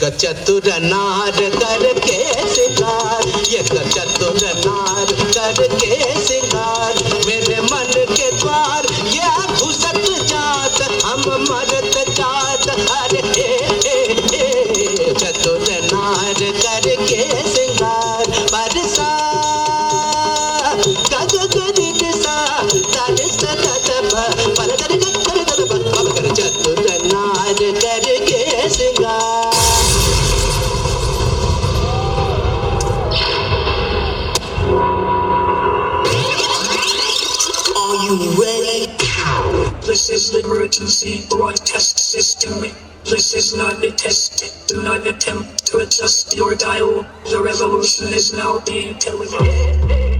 चतुर नार करके सिंगार, एक चतुर नार करके सिंगार, मेरे मन के द्वार ये घुसत जात, हम मरत जात, अरे चतुर नार करके सिंगार, बरसा गग गग सा दरस दब पल कर चतुर नार करके सिंगार। This is the emergency broadcast system. This is not a test. Do not attempt to adjust your dial. The revolution is now being televised.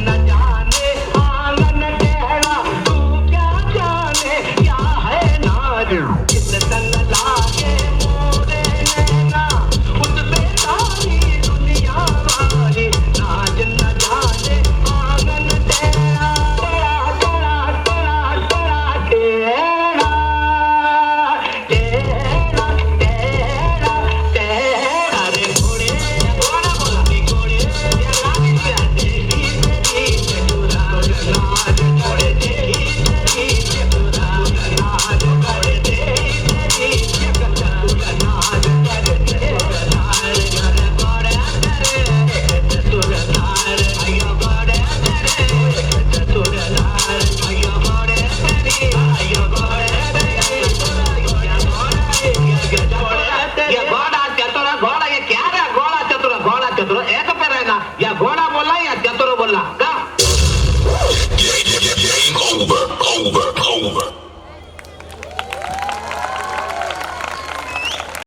ना